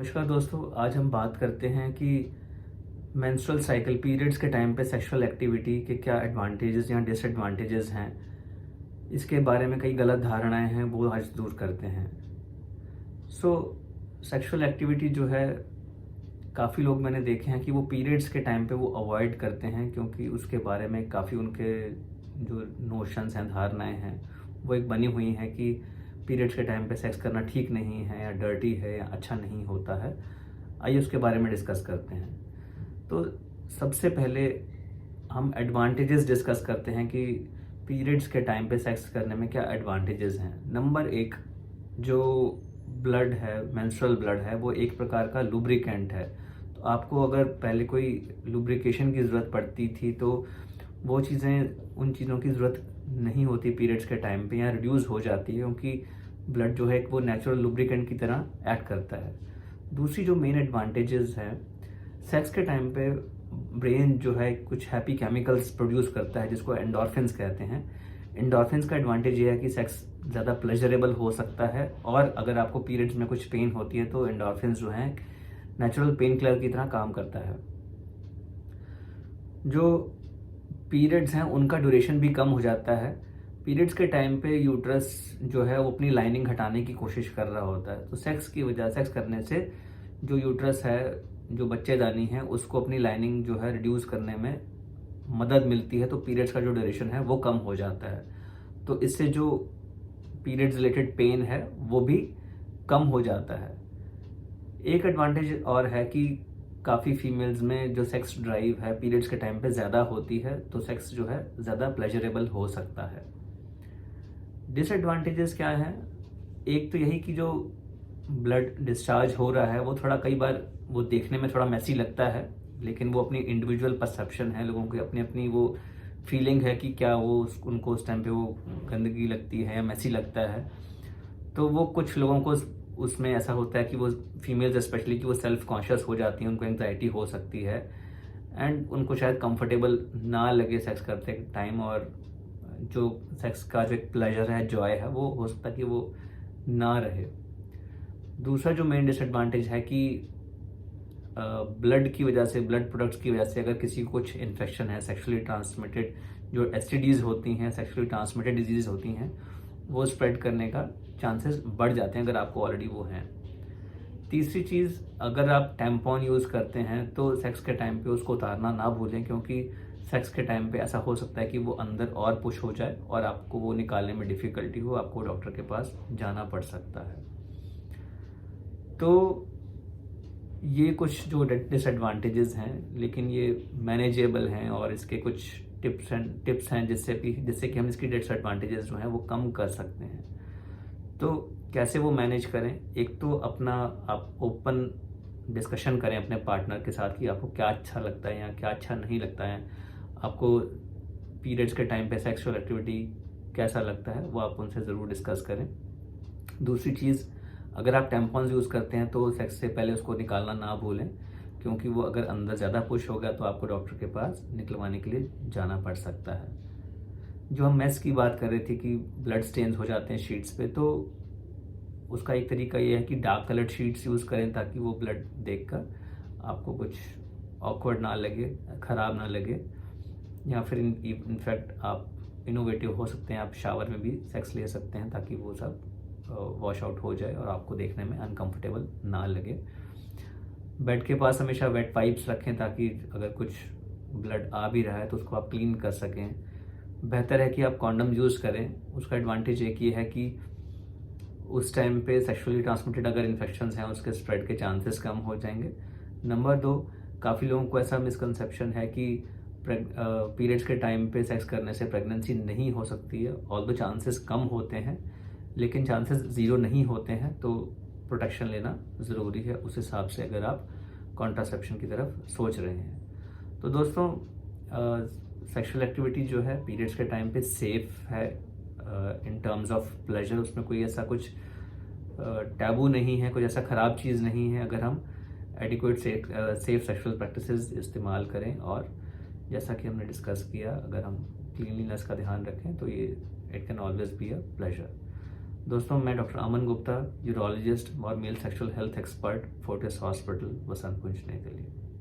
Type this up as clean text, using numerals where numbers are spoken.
नमस्कार दोस्तों, आज हम बात करते हैं कि मेंस्ट्रुअल साइकिल पीरियड्स के टाइम पे सेक्सुअल एक्टिविटी के क्या एडवांटेजेस या डिसएडवांटेजेस हैं। इसके बारे में कई गलत धारणाएं हैं, वो आज दूर करते हैं। सो सेक्सुअल एक्टिविटी जो है, काफ़ी लोग मैंने देखे हैं कि वो पीरियड्स के टाइम पे वो अवॉइड करते हैं, क्योंकि उसके बारे में काफ़ी उनके जो नोशंस हैं, धारणाएं हैं, वो एक बनी हुई हैं कि पीरियड्स के टाइम पे सेक्स करना ठीक नहीं है या डर्टी है या अच्छा नहीं होता है। आइए उसके बारे में डिस्कस करते हैं। तो सबसे पहले हम एडवांटेजेस डिस्कस करते हैं कि पीरियड्स के टाइम पे सेक्स करने में क्या एडवांटेजेस हैं। नंबर एक, जो ब्लड है, मेंस्ट्रुअल ब्लड है, वो एक प्रकार का लुब्रिकेंट है। तो आपको अगर पहले कोई लुब्रिकेशन की ज़रूरत पड़ती थी तो वो चीज़ें, उन चीज़ों की ज़रूरत नहीं होती पीरियड्स के टाइम पे, या रिड्यूस हो जाती है, क्योंकि ब्लड जो है वो नेचुरल लुब्रिकेंट की तरह एक्ट करता है। दूसरी जो मेन एडवांटेजेस है, सेक्स के टाइम पे ब्रेन जो है कुछ हैप्पी केमिकल्स प्रोड्यूस करता है, जिसको एंडोर्फिन्स कहते हैं। एंडोर्फिन्स का एडवांटेज ये है कि सेक्स ज़्यादा प्लेजरेबल हो सकता है, और अगर आपको पीरियड्स में कुछ पेन होती है तो एंडोर्फिन्स जो हैं नेचुरल पेन किलर की तरह काम करता है। जो पीरियड्स हैं उनका ड्यूरेशन भी कम हो जाता है। पीरियड्स के टाइम पे यूट्रस जो है वो अपनी लाइनिंग हटाने की कोशिश कर रहा होता है, तो सेक्स करने से जो यूट्रस है, जो बच्चेदानी है, उसको अपनी लाइनिंग जो है रिड्यूस करने में मदद मिलती है, तो पीरियड्स का जो ड्यूरेशन है वो कम हो जाता है। तो इससे जो पीरियड्स रिलेटेड पेन है वो भी कम हो जाता है। एक एडवांटेज और है कि काफ़ी फीमेल्स में जो सेक्स ड्राइव है पीरियड्स के टाइम पे ज़्यादा होती है, तो सेक्स जो है ज़्यादा प्लेजरेबल हो सकता है। डिसएडवांटेजेस क्या हैं? एक तो यही कि जो ब्लड डिस्चार्ज हो रहा है वो थोड़ा, कई बार वो देखने में थोड़ा मैसी लगता है, लेकिन वो अपनी इंडिविजुअल परसेप्शन है, लोगों की अपनी अपनी वो फीलिंग है कि क्या वो उनको उस टाइम पे वो गंदगी लगती है या मैसी लगता है। तो वो कुछ लोगों को उसमें ऐसा होता है कि वो फीमेल्स स्पेशली कि वो सेल्फ कॉन्शियस हो जाती हैं, उनको एंग्जाइटी हो सकती है, एंड उनको शायद कंफर्टेबल ना लगे सेक्स करते टाइम, और जो सेक्स का जो एक प्लेजर है, जॉय है, वो हो सकता है कि वो ना रहे। दूसरा जो मेन डिसएडवांटेज है कि ब्लड की वजह से, ब्लड प्रोडक्ट्स की वजह से अगर किसी को कुछ इन्फेक्शन है, सेक्सुअली ट्रांसमिटेड जो एसटीडीज होती हैं, सेक्सुअली ट्रांसमिटेड डिजीज होती हैं, वो स्प्रेड करने का चांसेस बढ़ जाते हैं अगर आपको ऑलरेडी वो हैं। तीसरी चीज़, अगर आप टैम्पॉन यूज़ करते हैं तो सेक्स के टाइम पे उसको उतारना ना भूलें, क्योंकि सेक्स के टाइम पे ऐसा हो सकता है कि वो अंदर और पुश हो जाए और आपको वो निकालने में डिफ़िकल्टी हो, आपको डॉक्टर के पास जाना पड़ सकता है। तो ये कुछ जो डिसएडवांटेजेस हैं, लेकिन ये मैनेजेबल हैं, और इसके कुछ टिप्स हैं जिससे कि हम इसकी डिसएडवांटेजेस जो हैं वो कम कर सकते हैं। तो कैसे वो मैनेज करें? एक तो अपना आप ओपन डिस्कशन करें अपने पार्टनर के साथ कि आपको क्या अच्छा लगता है या क्या अच्छा नहीं लगता है, आपको पीरियड्स के टाइम पे सेक्सुअल एक्टिविटी कैसा लगता है, वो आप उनसे ज़रूर डिस्कस करें। दूसरी चीज़, अगर आप टैम्पॉन्स यूज़ करते हैं तो सेक्स से पहले उसको निकालना ना भूलें, क्योंकि वो अगर अंदर ज़्यादा पुश हो गया तो आपको डॉक्टर के पास निकलवाने के लिए जाना पड़ सकता है। जो हम मेस की बात कर रहे थे कि ब्लड स्टेन्स हो जाते हैं शीट्स पे, तो उसका एक तरीका ये है कि डार्क कलर्ड शीट्स यूज़ करें, ताकि वो ब्लड देखकर आपको कुछ ऑकवर्ड ना लगे, ख़राब ना लगे। या फिर इनफैक्ट आप इनोवेटिव हो सकते हैं, आप शावर में भी सेक्स ले सकते हैं, ताकि वो सब वॉश आउट हो जाए और आपको देखने में अनकंफर्टेबल ना लगे। बेड के पास हमेशा वेट वाइप्स रखें, ताकि अगर कुछ ब्लड आ भी रहा है तो उसको आप क्लीन कर सकें। बेहतर है कि आप कॉन्डम यूज़ करें। उसका एडवांटेज एक ये है कि उस टाइम पे सेक्सुअली ट्रांसमिटेड अगर इन्फेक्शंस हैं उसके स्प्रेड के चांसेस कम हो जाएंगे। नंबर 2, काफ़ी लोगों को ऐसा मिसकंसेप्शन है कि पीरियड्स के टाइम पे सेक्स करने से प्रेगनेंसी नहीं हो सकती है। ऑल्दो चांसेस कम होते हैं, लेकिन चांसेस ज़ीरो नहीं होते हैं, तो प्रोटेक्शन लेना ज़रूरी है उस हिसाब से, अगर आप कॉन्ट्रासेप्शन की तरफ सोच रहे हैं। तो दोस्तों, सेक्सुअल एक्टिविटी जो है पीरियड्स के टाइम पे सेफ़ है इन टर्म्स ऑफ प्लेजर। उसमें कोई ऐसा कुछ टैबू नहीं है, कोई ऐसा ख़राब चीज़ नहीं है, अगर हम एडिक्वेट सेफ सेक्सुअल प्रैक्टिसेस इस्तेमाल करें, और जैसा कि हमने डिस्कस किया, अगर हम क्लीनलीनेस का ध्यान रखें तो ये it can always be a pleasure. दोस्तों, मैं डॉक्टर अमन गुप्ता, यूरोलॉजिस्ट और male sexual health expert, Fortis hospital, Vasant Kunj, New Delhi.